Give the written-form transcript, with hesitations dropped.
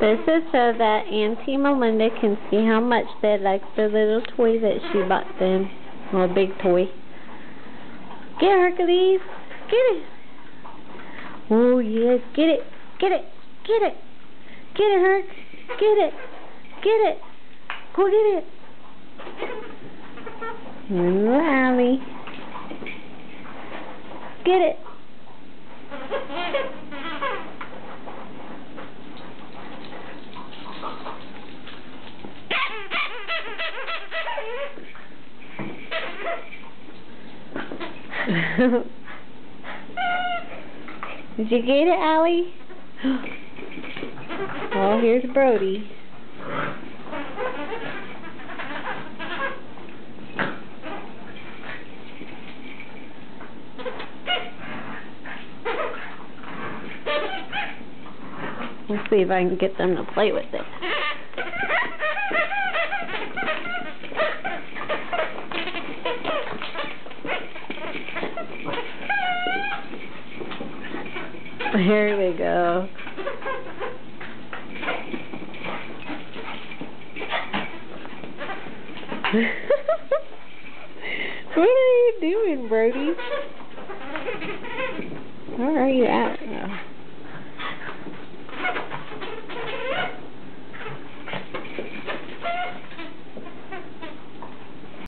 This is so that Auntie Melinda can see how much they like the little toy that she bought them. Well, a big toy. Get it, Hercules. Get it. Oh, yes. Get it. Get it. Get it. Get it, Herc. Get it. Get it. Go get it. Little Allie. Get it. Did you get it, Allie? Oh, here's Brody. Let's see if I can get them to play with it. Here we go. What are you doing, Brody? Where are you at? Oh.